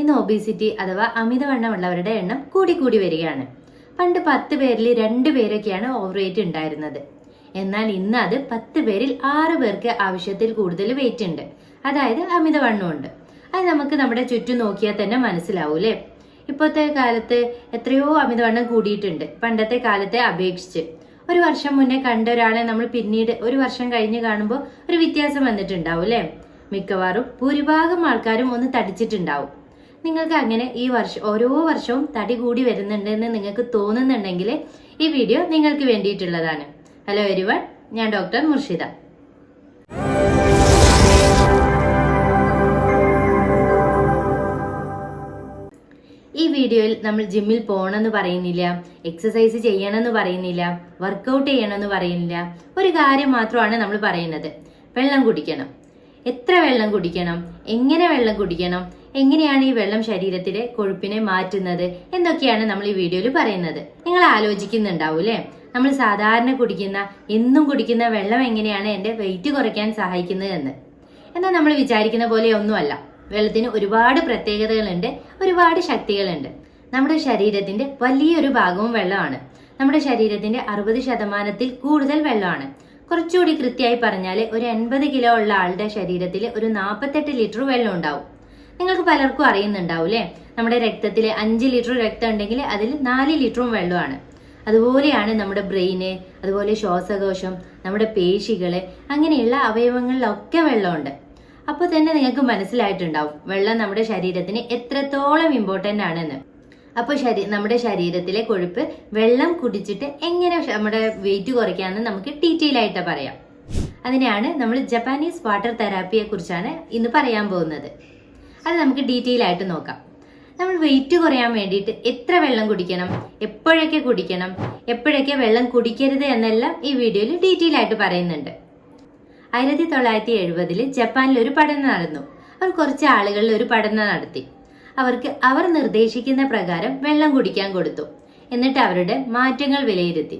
ഇന്ന് ഒബീസിറ്റി അഥവാ അമിതവണ്ണമുള്ളവരുടെ എണ്ണം കൂടി വരികയാണ്. പണ്ട് 10 പേരിൽ 2 പേരൊക്കെയാണ് ഓവർ വെയിറ്റ് ഉണ്ടായിരുന്നത്. എന്നാൽ ഇന്ന് അത് 10 പേരിൽ 6 പേർക്ക് ആവശ്യത്തിൽ കൂടുതൽ വെയിറ്റ് ഉണ്ട്, അതായത് അമിതവണ്ണമുണ്ട്. അത് നമുക്ക് നമ്മുടെ ചുറ്റും നോക്കിയാൽ തന്നെ മനസ്സിലാവൂലേ. ഇപ്പോഴത്തെ കാലത്ത് എത്രയോ അമിതവണ്ണം കൂടിയിട്ടുണ്ട് പണ്ടത്തെ കാലത്തെ അപേക്ഷിച്ച്. ഒരു വർഷം മുന്നേ കണ്ട ഒരാളെ നമ്മൾ പിന്നീട് ഒരു വർഷം കഴിഞ്ഞ് കാണുമ്പോൾ ഒരു വ്യത്യാസം വന്നിട്ടുണ്ടാവും അല്ലേ. മിക്കവാറും ഭൂരിഭാഗം ആൾക്കാരും ഒന്ന് തടിച്ചിട്ടുണ്ടാവും. നിങ്ങൾക്ക് അങ്ങനെ ഓരോ വർഷവും തടി കൂടി വരുന്നുണ്ടെന്ന് നിങ്ങൾക്ക് തോന്നുന്നുണ്ടെങ്കിൽ ഈ വീഡിയോ നിങ്ങൾക്ക് വേണ്ടിയിട്ടുള്ളതാണ്. ഹലോ എവരിവൺ, ഞാൻ ഡോക്ടർ മുർഷിദ. ഈ വീഡിയോയിൽ നമ്മൾ ജിമ്മിൽ പോകണമെന്ന് പറയുന്നില്ല, എക്സസൈസ് ചെയ്യണമെന്ന് പറയുന്നില്ല, വർക്കൗട്ട് ചെയ്യണമെന്ന് പറയുന്നില്ല. ഒരു കാര്യം മാത്രമാണ് നമ്മൾ പറയുന്നത്: വെള്ളം കുടിക്കണം. എത്ര വെള്ളം കുടിക്കണം, എങ്ങനെ വെള്ളം കുടിക്കണം, എങ്ങനെയാണ് ഈ വെള്ളം ശരീരത്തിലെ കൊഴുപ്പിനെ മാറ്റുന്നത് എന്നൊക്കെയാണ് നമ്മൾ ഈ വീഡിയോയിൽ പറയുന്നത്. നിങ്ങൾ ആലോചിക്കുന്നുണ്ടാവൂലേ, നമ്മൾ സാധാരണ എന്നും കുടിക്കുന്ന വെള്ളം എങ്ങനെയാണ് എന്റെ വെയിറ്റ് കുറയ്ക്കാൻ സഹായിക്കുന്നത് എന്ന്. എന്നാൽ നമ്മൾ വിചാരിക്കുന്ന പോലെ ഒന്നുമല്ല. വെള്ളത്തിന് ഒരുപാട് പ്രത്യേകതകളുണ്ട്, ഒരുപാട് ശക്തികളുണ്ട്. നമ്മുടെ ശരീരത്തിന്റെ വലിയൊരു ഭാഗവും വെള്ളമാണ്. നമ്മുടെ ശരീരത്തിന്റെ 60% കൂടുതൽ വെള്ളമാണ്. കുറച്ചുകൂടി കൃത്യമായി പറഞ്ഞാൽ ഒരു 80 കിലോ ഉള്ള ആളുടെ ശരീരത്തിൽ ഒരു 48 ലിറ്റർ വെള്ളം ഉണ്ടാവും. നിങ്ങൾക്ക് പലർക്കും അറിയുന്നുണ്ടാവൂലേ, നമ്മുടെ രക്തത്തിൽ 5 ലിറ്റർ രക്തം ഉണ്ടെങ്കിൽ അതിൽ 4 ലിറ്ററും വെള്ളമാണ്. അതുപോലെയാണ് നമ്മുടെ ബ്രെയിന്, അതുപോലെ ശ്വാസകോശം, നമ്മുടെ പേശികള്, അങ്ങനെയുള്ള അവയവങ്ങളിലൊക്കെ വെള്ളമുണ്ട്. അപ്പോൾ തന്നെ നിങ്ങൾക്ക് മനസ്സിലായിട്ടുണ്ടാവും വെള്ളം നമ്മുടെ ശരീരത്തിന് എത്രത്തോളം ഇമ്പോർട്ടന്റ് ആണെന്ന്. അപ്പോൾ നമ്മുടെ ശരീരത്തിലെ കൊഴുപ്പ് വെള്ളം കുടിച്ചിട്ട് എങ്ങനെ നമ്മുടെ വെയിറ്റ് കുറയ്ക്കാമെന്ന് നമുക്ക് ഡീറ്റെയിൽ ആയിട്ട് പറയാം. അതിനെയാണ് നമ്മൾ ജപ്പാനീസ് വാട്ടർ തെറാപ്പിയെ കുറിച്ചാണ് ഇന്ന് പറയാൻ പോകുന്നത്. അത് നമുക്ക് ഡീറ്റെയിൽ ആയിട്ട് നോക്കാം. നമ്മൾ വെയിറ്റ് കുറയാൻ വേണ്ടിയിട്ട് എത്ര വെള്ളം കുടിക്കണം, എപ്പോഴൊക്കെ കുടിക്കണം, എപ്പോഴൊക്കെ വെള്ളം കുടിക്കരുത് എന്നെല്ലാം ഈ വീഡിയോയിൽ ഡീറ്റെയിൽ ആയിട്ട് പറയുന്നുണ്ട്. 1970 ജപ്പാനിൽ ഒരു പഠനം നടന്നു. അവർ കുറച്ച് ആളുകളിൽ ഒരു പഠനം നടത്തി. അവർ നിർദ്ദേശിക്കുന്ന പ്രകാരം വെള്ളം കുടിക്കാൻ കൊടുത്തു. എന്നിട്ട് അവരുടെ മാറ്റങ്ങൾ വിലയിരുത്തി.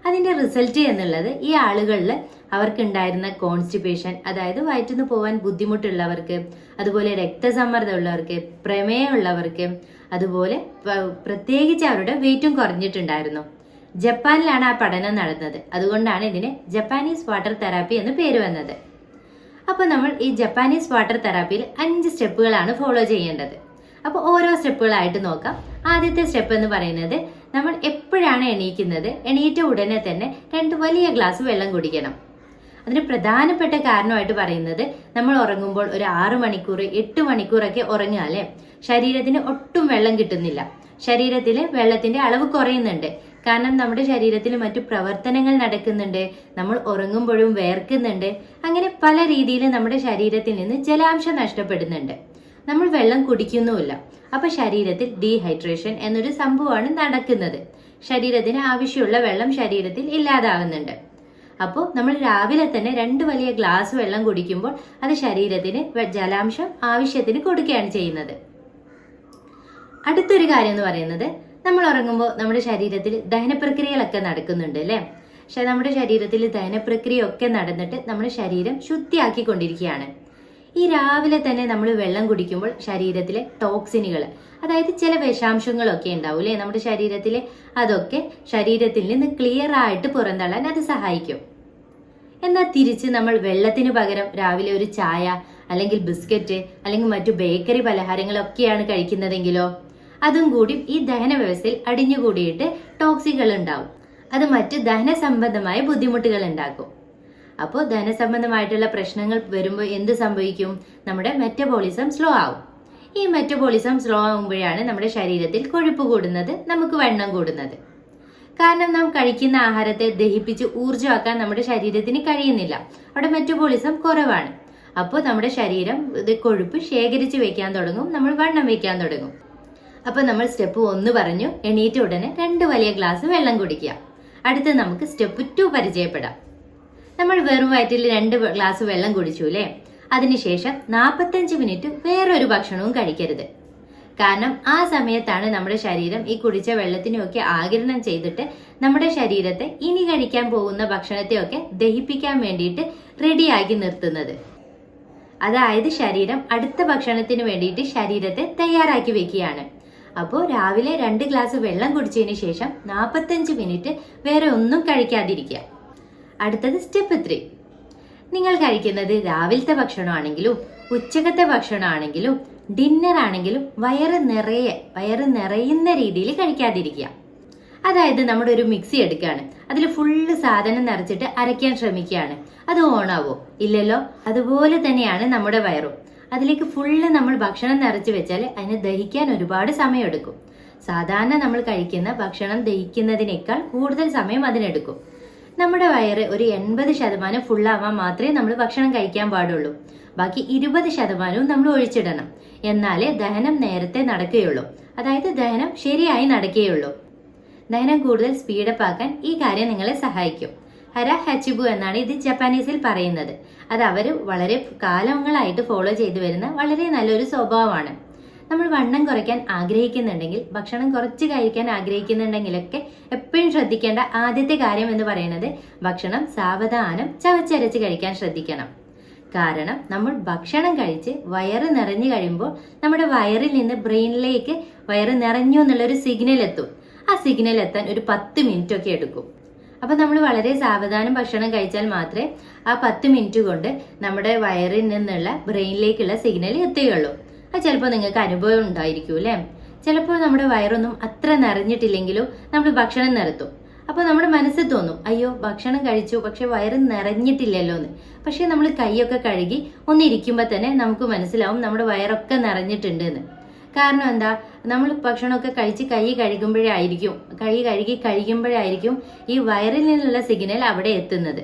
അതിന്റെ റിസൾട്ട് എന്നുള്ളത് ഈ ആളുകളിൽ അവർക്കുണ്ടായിരുന്ന കോൺസ്റ്റിപ്പേഷൻ, അതായത് വയറ്റിന്ന് പോകാൻ ബുദ്ധിമുട്ടുള്ളവർക്ക്, അതുപോലെ രക്തസമ്മർദ്ദം ഉള്ളവർക്ക്, പ്രമേയമുള്ളവർക്ക്, അതുപോലെ പ്രത്യേകിച്ച് അവരുടെ വെയിറ്റും കുറഞ്ഞിട്ടുണ്ടായിരുന്നു. ജപ്പാനിലാണ് ആ പഠനം നടന്നത്. അതുകൊണ്ടാണ് ഇതിന് ജപ്പാനീസ് വാട്ടർ തെറാപ്പി എന്ന് പേര് വന്നത്. അപ്പോൾ നമ്മൾ ഈ ജപ്പാനീസ് വാട്ടർ തെറാപ്പിയിൽ 5 സ്റ്റെപ്പുകളാണ് ഫോളോ ചെയ്യേണ്ടത്. അപ്പോൾ ഓരോ സ്റ്റെപ്പുകളായിട്ട് നോക്കാം. ആദ്യത്തെ സ്റ്റെപ്പ് എന്ന് പറയുന്നത്, നമ്മൾ എപ്പോഴാണ് എണീക്കുന്നത്, എണീറ്റ ഉടനെ തന്നെ 2 വലിയ ഗ്ലാസ് വെള്ളം കുടിക്കണം. അതിന് പ്രധാനപ്പെട്ട കാരണമായിട്ട് പറയുന്നത്, നമ്മൾ ഉറങ്ങുമ്പോൾ ഒരു 6 മണിക്കൂർ 8 മണിക്കൂറൊക്കെ ഉറങ്ങുക അല്ലേ, ശരീരത്തിന് ഒട്ടും വെള്ളം കിട്ടുന്നില്ല. ശരീരത്തിൽ വെള്ളത്തിന്റെ അളവ് കുറയുന്നുണ്ട്. കാരണം നമ്മുടെ ശരീരത്തിൽ മറ്റു പ്രവർത്തനങ്ങൾ നടക്കുന്നുണ്ട്, നമ്മൾ ഉറങ്ങുമ്പോഴും വേർക്കുന്നുണ്ട്. അങ്ങനെ പല രീതിയിൽ നമ്മുടെ ശരീരത്തിൽ നിന്ന് ജലാംശം നഷ്ടപ്പെടുന്നുണ്ട്. നമ്മൾ വെള്ളം കുടിക്കുന്നുമില്ല. അപ്പൊ ശരീരത്തിൽ ഡീഹൈഡ്രേഷൻ എന്നൊരു സംഭവമാണ് നടക്കുന്നത്. ശരീരത്തിന് ആവശ്യമുള്ള വെള്ളം ശരീരത്തിൽ ഇല്ലാതാവുന്നുണ്ട്. അപ്പോൾ നമ്മൾ രാവിലെ തന്നെ 2 വലിയ ഗ്ലാസ് വെള്ളം കുടിക്കുമ്പോൾ അത് ശരീരത്തിന് ജലാംശം ആവശ്യത്തിന് കൊടുക്കുകയാണ് ചെയ്യുന്നത്. അടുത്തൊരു കാര്യം എന്ന് പറയുന്നത്, നമ്മൾ ഉറങ്ങുമ്പോൾ നമ്മുടെ ശരീരത്തിൽ ദഹനപ്രക്രിയകളൊക്കെ നടക്കുന്നുണ്ട് അല്ലേ. നമ്മുടെ ശരീരത്തിൽ ദഹനപ്രക്രിയ ഒക്കെ നടന്നിട്ട് നമ്മുടെ ശരീരം ശുദ്ധിയാക്കിക്കൊണ്ടിരിക്കുകയാണ്. ഈ രാവിലെ തന്നെ നമ്മൾ വെള്ളം കുടിക്കുമ്പോൾ ശരീരത്തിലെ ടോക്സിനുകൾ, അതായത് ചില വിഷാംശങ്ങളൊക്കെ ഉണ്ടാവും അല്ലേ നമ്മുടെ ശരീരത്തിൽ, അതൊക്കെ ശരീരത്തിൽ നിന്ന് ക്ലിയർ ആയിട്ട് പുറന്തള്ളാൻ അത് സഹായിക്കും. എന്നാൽ തിരിച്ച് നമ്മൾ വെള്ളത്തിന് പകരം രാവിലെ ഒരു ചായ, അല്ലെങ്കിൽ ബിസ്ക്കറ്റ്, അല്ലെങ്കിൽ മറ്റു ബേക്കറി പലഹാരങ്ങളൊക്കെയാണ് കഴിക്കുന്നതെങ്കിലോ, അതും കൂടി ഈ ദഹന വ്യവസ്ഥയിൽ അടിഞ്ഞുകൂടിയിട്ട് ടോക്സികൾ ഉണ്ടാവും. അത് മറ്റു ദഹന സംബന്ധമായ ബുദ്ധിമുട്ടുകൾ ഉണ്ടാക്കും. അപ്പോൾ ദഹനസംബന്ധമായിട്ടുള്ള പ്രശ്നങ്ങൾ വരുമ്പോൾ എന്ത് സംഭവിക്കും, നമ്മുടെ മെറ്റബോളിസം സ്ലോ ആവും. ഈ മെറ്റബോളിസം സ്ലോ ആകുമ്പോഴാണ് നമ്മുടെ ശരീരത്തിൽ കൊഴുപ്പ് കൂടുന്നത്, നമുക്ക് വണ്ണം കൂടുന്നത്. കാരണം നാം കഴിക്കുന്ന ആഹാരത്തെ ദഹിപ്പിച്ച് ഊർജ്ജമാക്കാൻ നമ്മുടെ ശരീരത്തിന് കഴിയുന്നില്ല. അവിടെ മെറ്റബോളിസം കുറവാണ്. അപ്പോൾ നമ്മുടെ ശരീരം കൊഴുപ്പ് ശേഖരിച്ച് വെക്കാൻ തുടങ്ങും, നമ്മൾ വണ്ണം വെക്കാൻ തുടങ്ങും. അപ്പൊ നമ്മൾ സ്റ്റെപ്പ് 1 പറഞ്ഞു, എണീറ്റ ഉടനെ 2 വലിയ ഗ്ലാസ് വെള്ളം കുടിക്കുക. അടുത്ത് നമുക്ക് സ്റ്റെപ്പ് 2 പരിചയപ്പെടാം. നമ്മൾ വെറും വയറ്റിൽ 2 ഗ്ലാസ് വെള്ളം കുടിച്ചു അല്ലേ, അതിനുശേഷം 45 മിനിറ്റ് വേറൊരു ഭക്ഷണവും കഴിക്കരുത്. കാരണം ആ സമയത്താണ് നമ്മുടെ ശരീരം ഈ കുടിച്ച വെള്ളത്തിനെയൊക്കെ ആഗിരണം ചെയ്തിട്ട് നമ്മുടെ ശരീരത്തെ ഇനി കഴിക്കാൻ പോകുന്ന ഭക്ഷണത്തെയൊക്കെ ദഹിപ്പിക്കാൻ വേണ്ടിയിട്ട് റെഡിയാക്കി നിർത്തുന്നത്. അതായത് ശരീരം അടുത്ത ഭക്ഷണത്തിന് വേണ്ടിയിട്ട് ശരീരത്തെ തയ്യാറാക്കി വെക്കുകയാണ്. അപ്പോൾ രാവിലെ 2 ഗ്ലാസ് വെള്ളം കുടിച്ചതിന് ശേഷം 45 മിനിറ്റ് വേറെ ഒന്നും കഴിക്കാതിരിക്കുക. അടുത്തത് സ്റ്റെപ്പ് 3. നിങ്ങൾ കഴിക്കുന്നത് രാവിലത്തെ ഭക്ഷണമാണെങ്കിലും ഉച്ചക്കത്തെ ഭക്ഷണമാണെങ്കിലും ഡിന്നർ ആണെങ്കിലും വയറ് നിറയുന്ന രീതിയിൽ കഴിക്കാതിരിക്കുക. അതായത് നമ്മുടെ ഒരു മിക്സി എടുക്കുകയാണ്, അതിൽ ഫുള്ള് സാധനം നിറച്ചിട്ട് അരയ്ക്കാൻ ശ്രമിക്കുകയാണ്. അത് ഓണാവോ? ഇല്ലല്ലോ. അതുപോലെ തന്നെയാണ് നമ്മുടെ വയറും. അതിലേക്ക് ഫുള്ള് നമ്മൾ ഭക്ഷണം നിറച്ച് വെച്ചാൽ അതിന് ദഹിക്കാൻ ഒരുപാട് സമയമെടുക്കും. സാധാരണ നമ്മൾ കഴിക്കുന്ന ഭക്ഷണം ദഹിക്കുന്നതിനേക്കാൾ കൂടുതൽ സമയം അതിനെടുക്കും. നമ്മുടെ വയറ് ഒരു 80% ഫുള്ളാവാൻ മാത്രമേ നമ്മൾ ഭക്ഷണം കഴിക്കാൻ പാടുള്ളൂ. ബാക്കി 20% നമ്മൾ ഒഴിച്ചിടണം. എന്നാലേ ദഹനം നേരത്തെ നടക്കുകയുള്ളൂ. അതായത് ദഹനം ശരിയായി നടക്കുകയുള്ളൂ. ദഹനം കൂടുതൽ സ്പീഡപ്പ് ആക്കാൻ ഈ കാര്യം നിങ്ങളെ സഹായിക്കും. ഹര ഹച്ചിബു എന്നാണ് ഇത് ജപ്പാനീസിൽ പറയുന്നത്. അത് അവർ വളരെ കാലങ്ങളായിട്ട് ഫോളോ ചെയ്തു വരുന്ന വളരെ നല്ലൊരു സ്വഭാവമാണ്. നമ്മൾ വണ്ണം കുറയ്ക്കാൻ ആഗ്രഹിക്കുന്നുണ്ടെങ്കിൽ, ഭക്ഷണം കുറച്ച് കഴിക്കാൻ ആഗ്രഹിക്കുന്നുണ്ടെങ്കിലൊക്കെ എപ്പോഴും ശ്രദ്ധിക്കേണ്ട ആദ്യത്തെ കാര്യം എന്ന് പറയുന്നത് ഭക്ഷണം സാവധാനം ചവച്ചരച്ച് കഴിക്കാൻ ശ്രദ്ധിക്കണം. കാരണം നമ്മൾ ഭക്ഷണം കഴിച്ച് വയറ് നിറഞ്ഞു കഴിയുമ്പോൾ നമ്മുടെ വയറിൽ നിന്ന് ബ്രെയിനിലേക്ക് വയറ് നിറഞ്ഞു എന്നുള്ളൊരു സിഗ്നൽ എത്തും. ആ സിഗ്നൽ എത്താൻ ഒരു 10 മിനിറ്റ് ഒക്കെ എടുക്കും. അപ്പൊ നമ്മൾ വളരെ സാവധാനം ഭക്ഷണം കഴിച്ചാൽ മാത്രമേ ആ 10 മിനിറ്റ് കൊണ്ട് നമ്മുടെ വയറിൽ നിന്നുള്ള ബ്രെയിനിലേക്കുള്ള സിഗ്നൽ എത്തുകയുള്ളൂ. അത് ചിലപ്പോൾ നിങ്ങൾക്ക് അനുഭവം ഉണ്ടായിരിക്കും അല്ലേ? ചിലപ്പോൾ നമ്മുടെ വയറൊന്നും അത്ര നിറഞ്ഞിട്ടില്ലെങ്കിലും നമ്മൾ ഭക്ഷണം നിരത്തും. അപ്പോൾ നമ്മുടെ മനസ്സിൽ തോന്നും, അയ്യോ ഭക്ഷണം കഴിച്ചു പക്ഷെ വയറ് നിറഞ്ഞിട്ടില്ലല്ലോ എന്ന്. പക്ഷെ നമ്മൾ കൈയൊക്കെ കഴുകി ഒന്നിരിക്കുമ്പോൾ തന്നെ നമുക്ക് മനസ്സിലാവും നമ്മുടെ വയറൊക്കെ നിറഞ്ഞിട്ടുണ്ട് എന്ന്. കാരണം എന്താ? നമ്മൾ ഭക്ഷണമൊക്കെ കഴിച്ച് കൈ കഴുകി കഴിക്കുമ്പോഴായിരിക്കും ഈ വയറിൽ നിന്നുള്ള സിഗ്നൽ അവിടെ എത്തുന്നത്.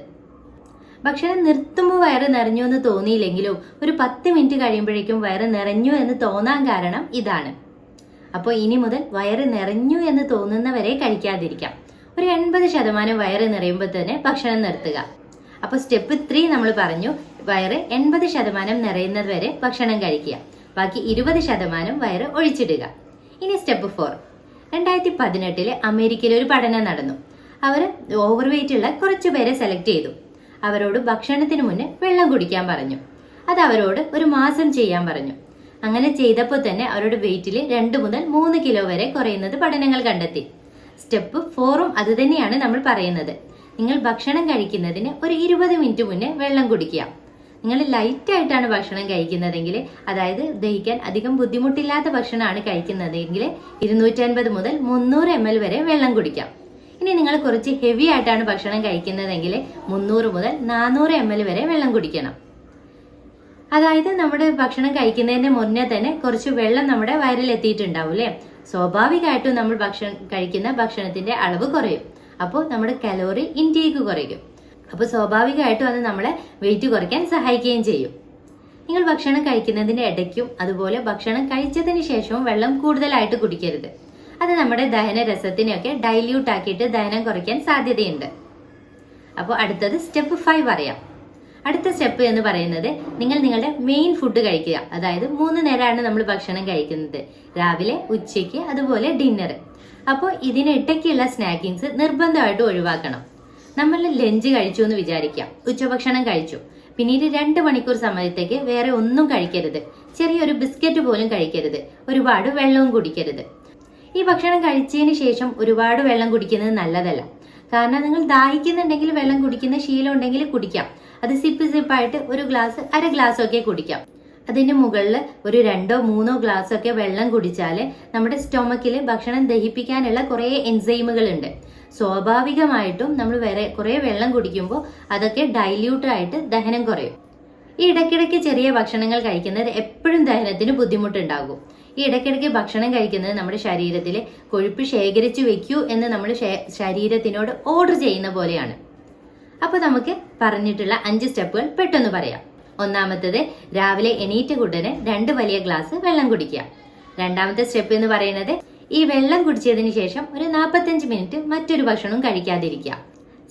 ഭക്ഷണം നിർത്തുമ്പോൾ വയറ് നിറഞ്ഞു എന്ന് തോന്നിയില്ലെങ്കിലും ഒരു 10 മിനിറ്റ് കഴിയുമ്പോഴേക്കും വയറ് നിറഞ്ഞു എന്ന് തോന്നാൻ കാരണം ഇതാണ്. അപ്പോൾ ഇനി മുതൽ വയറ് നിറഞ്ഞു എന്ന് തോന്നുന്നവരെ കഴിക്കാതിരിക്കാം. ഒരു 80% വയറ് നിറയുമ്പോൾ തന്നെ ഭക്ഷണം നിർത്തുക. അപ്പോൾ സ്റ്റെപ്പ് 3 നമ്മൾ പറഞ്ഞു, വയറ് 80% നിറയുന്നത് വരെ ഭക്ഷണം കഴിക്കുക. ബാക്കി 20% വയറ് ഒഴിച്ചിടുക. ഇനി സ്റ്റെപ്പ് 4. 2018 അമേരിക്കയിൽ ഒരു പഠനം നടന്നു. അവർ ഓവർ വെയിറ്റ് ഉള്ള കുറച്ചു പേരെ സെലക്ട് ചെയ്തു. അവരോട് ഭക്ഷണത്തിന് മുന്നേ വെള്ളം കുടിക്കാൻ പറഞ്ഞു. അത് അവരോട് ഒരു മാസം ചെയ്യാൻ പറഞ്ഞു. അങ്ങനെ ചെയ്തപ്പോൾ തന്നെ അവരുടെ വെയിറ്റിൽ 2 മുതൽ 3 കിലോ വരെ കുറയുന്നത് പഠനങ്ങൾ കണ്ടെത്തി. സ്റ്റെപ്പ് 4ഉം അത് തന്നെയാണ് നമ്മൾ പറയുന്നത്. നിങ്ങൾ ഭക്ഷണം കഴിക്കുന്നതിന് ഒരു 20 മിനിറ്റ് മുന്നേ വെള്ളം കുടിക്കുക. നിങ്ങൾ ലൈറ്റ് ആയിട്ടാണ് ഭക്ഷണം കഴിക്കുന്നതെങ്കിൽ, അതായത് ദഹിക്കാൻ അധികം ബുദ്ധിമുട്ടില്ലാത്ത ഭക്ഷണമാണ് കഴിക്കുന്നതെങ്കിൽ 250 മുതൽ 300 ml വരെ വെള്ളം കുടിക്കാം. ഇനി നിങ്ങൾ കുറച്ച് ഹെവി ആയിട്ടാണ് ഭക്ഷണം കഴിക്കുന്നതെങ്കിൽ 300 മുതൽ 400 ml വരെ വെള്ളം കുടിക്കണം. അതായത് നമ്മുടെ ഭക്ഷണം കഴിക്കുന്നതിന് മുന്നേ തന്നെ കുറച്ച് വെള്ളം നമ്മുടെ വയറിൽ എത്തിയിട്ടുണ്ടാവും അല്ലേ? സ്വാഭാവികമായിട്ടും നമ്മൾ കഴിക്കുന്ന ഭക്ഷണത്തിന്റെ അളവ് കുറയും. അപ്പോൾ നമ്മുടെ കലോറി ഇൻടേക്ക് കുറയും. അപ്പോൾ സ്വാഭാവികമായിട്ടും അത് നമ്മളെ വെയിറ്റ് കുറയ്ക്കാൻ സഹായിക്കുകയും ചെയ്യും. നിങ്ങൾ ഭക്ഷണം കഴിക്കുന്നതിന്റെ ഇടയ്ക്കും അതുപോലെ ഭക്ഷണം കഴിച്ചതിന് ശേഷവും വെള്ളം കൂടുതലായിട്ട് കുടിക്കരുത്. അത് നമ്മുടെ ദഹന രസത്തിനെയൊക്കെ ഡൈല്യൂട്ട് ആക്കിയിട്ട് ദഹനം കുറയ്ക്കാൻ സാധ്യതയുണ്ട്. അപ്പോൾ അടുത്തത് സ്റ്റെപ്പ് 5 അറിയാം. അടുത്ത സ്റ്റെപ്പ് എന്ന് പറയുന്നത് നിങ്ങൾ നിങ്ങളുടെ മെയിൻ ഫുഡ് കഴിക്കുക. അതായത് 3 നേരമാണ് നമ്മൾ ഭക്ഷണം കഴിക്കുന്നത്, രാവിലെ, ഉച്ചയ്ക്ക്, അതുപോലെ ഡിന്നർ. അപ്പോൾ ഇതിനിടയ്ക്കുള്ള സ്നാക്കിങ്സ് നിർബന്ധമായിട്ടും ഒഴിവാക്കണം. നമ്മൾ ലഞ്ച് കഴിച്ചു എന്ന് വിചാരിക്കാം, ഉച്ചഭക്ഷണം കഴിച്ചു, പിന്നീട് 2 മണിക്കൂർ സമയത്തേക്ക് വേറെ ഒന്നും കഴിക്കരുത്. ചെറിയൊരു ബിസ്ക്കറ്റ് പോലും കഴിക്കരുത്. ഒരുപാട് വെള്ളവും കുടിക്കരുത്. ഈ ഭക്ഷണം കഴിച്ചതിന് ശേഷം ഒരുപാട് വെള്ളം കുടിക്കുന്നത് നല്ലതല്ല. കാരണം നിങ്ങൾ ദാഹിക്കുന്നുണ്ടെങ്കിൽ വെള്ളം കുടിക്കുന്ന ശീലം ഉണ്ടെങ്കിൽ കുടിക്കാം. അത് സിപ്പായിട്ട് ഒരു ഗ്ലാസ്, 1/2 ഗ്ലാസ് ഒക്കെ കുടിക്കാം. അതിന് മുകളിൽ ഒരു 2-3 ഗ്ലാസ് ഒക്കെ വെള്ളം കുടിച്ചാൽ നമ്മുടെ സ്റ്റൊമക്കിൽ ഭക്ഷണം ദഹിപ്പിക്കാനുള്ള കുറേ എൻസൈമുകൾ ഉണ്ട്. സ്വാഭാവികമായിട്ടും നമ്മൾ വേറെ കുറേ വെള്ളം കുടിക്കുമ്പോൾ അതൊക്കെ ഡൈല്യൂട്ട് ആയിട്ട് ദഹനം കുറയും. ഈ ഇടയ്ക്കിടയ്ക്ക് ചെറിയ ഭക്ഷണങ്ങൾ കഴിക്കുന്നത് എപ്പോഴും ദഹനത്തിന് ബുദ്ധിമുട്ടുണ്ടാകും. ഈ ഇടയ്ക്കിടയ്ക്ക് ഭക്ഷണം കഴിക്കുന്നത് നമ്മുടെ ശരീരത്തിൽ കൊഴുപ്പ് ശേഖരിച്ചു വെക്കൂ എന്ന് നമ്മൾ ശരീരത്തിനോട് ഓർഡർ ചെയ്യുന്ന പോലെയാണ്. അപ്പോൾ നമുക്ക് പറഞ്ഞിട്ടുള്ള 5 സ്റ്റെപ്പുകൾ പെട്ടെന്ന് പറയാം. ഒന്നാമത്തേത്, രാവിലെ എണീറ്റ ഉടനെ 2 വലിയ ഗ്ലാസ് വെള്ളം കുടിക്കുക. രണ്ടാമത്തെ സ്റ്റെപ്പ് എന്ന് പറയുന്നത്, ഈ വെള്ളം കുടിച്ചതിന് ശേഷം ഒരു 45 മിനിറ്റ് മറ്റൊരു ഭക്ഷണവും കഴിക്കാതിരിക്കുക.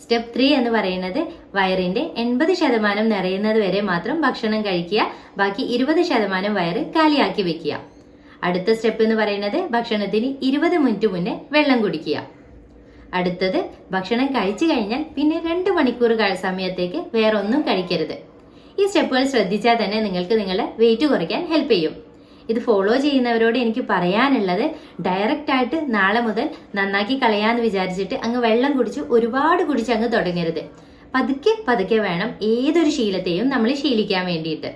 സ്റ്റെപ്പ് 3 എന്ന് പറയുന്നത്, വയറിന്റെ 80% നിറയുന്നത് വരെ മാത്രം ഭക്ഷണം കഴിക്കുക. ബാക്കി 20% വയറ് കാലിയാക്കി വെക്കുക. അടുത്ത സ്റ്റെപ്പ് എന്ന് പറയുന്നത്, ഭക്ഷണത്തിന് 20 മിനിറ്റ് മുന്നേ വെള്ളം കുടിക്കുക. അടുത്തത്, ഭക്ഷണം കഴിച്ചു കഴിഞ്ഞാൽ പിന്നെ 2 മണിക്കൂർ സമയത്തേക്ക് വേറെ ഒന്നും കഴിക്കരുത്. ഈ സ്റ്റെപ്പുകൾ ശ്രദ്ധിച്ചാൽ തന്നെ നിങ്ങൾക്ക് നിങ്ങളുടെ വെയിറ്റ് കുറയ്ക്കാൻ ഹെൽപ്പ് ചെയ്യും. ഇത് ഫോളോ ചെയ്യുന്നവരോട് എനിക്ക് പറയാനുള്ളത്, ഡയറക്റ്റ് ആയിട്ട് നാളെ മുതൽ നന്നാക്കി കളയാന്ന് വിചാരിച്ചിട്ട് അങ്ങ് വെള്ളം കുടിച്ച് ഒരുപാട് കുടിച്ച് അങ്ങ് തുടങ്ങരുത്. പതുക്കെ പതുക്കെ വേണം ഏതൊരു ശീലത്തെയും നമ്മൾ ശീലിക്കാൻ വേണ്ടിയിട്ട്.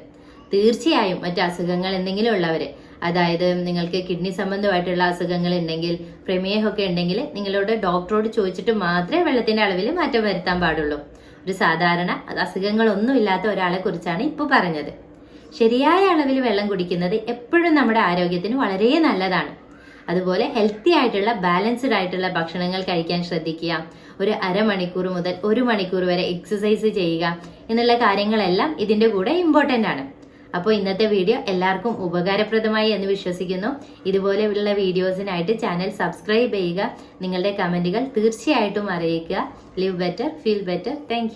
തീർച്ചയായും മറ്റു അസുഖങ്ങൾ എന്തെങ്കിലും ഉള്ളവര്, അതായത് നിങ്ങൾക്ക് കിഡ്നി സംബന്ധമായിട്ടുള്ള അസുഖങ്ങൾ ഉണ്ടെങ്കിൽ, പ്രമേഹമൊക്കെ ഉണ്ടെങ്കിൽ നിങ്ങളോട് ഡോക്ടറോട് ചോദിച്ചിട്ട് മാത്രമേ വെള്ളത്തിന്റെ അളവിൽ മാറ്റം വരുത്താൻ പാടുള്ളൂ. ഒരു സാധാരണ അസുഖങ്ങളൊന്നും ഇല്ലാത്ത ഒരാളെ കുറിച്ചാണ് ഇപ്പോൾ പറഞ്ഞത്. ശരിയായ അളവിൽ വെള്ളം കുടിക്കുന്നത് എപ്പോഴും നമ്മുടെ ആരോഗ്യത്തിന് വളരെ നല്ലതാണ്. അതുപോലെ ഹെൽത്തി ആയിട്ടുള്ള ബാലൻസ്ഡ് ആയിട്ടുള്ള ഭക്ഷണങ്ങൾ കഴിക്കാൻ ശ്രദ്ധിക്കുക. ഒരു അരമണിക്കൂർ മുതൽ 1 മണിക്കൂർ വരെ എക്സസൈസ് ചെയ്യുക എന്നുള്ള കാര്യങ്ങളെല്ലാം ഇതിന്റെ കൂടെ ഇമ്പോർട്ടന്റ് ആണ്. അപ്പോൾ ഇന്നത്തെ വീഡിയോ എല്ലാവർക്കും ഉപകാരപ്രദമായി എന്ന് വിശ്വസിക്കുന്നു. ഇതുപോലെയുള്ള വീഡിയോസിനായിട്ട് ചാനൽ സബ്സ്ക്രൈബ് ചെയ്യുക. നിങ്ങളുടെ കമന്റുകൾ തീർച്ചയായിട്ടും അറിയിക്കുക. Live better, feel better. Thank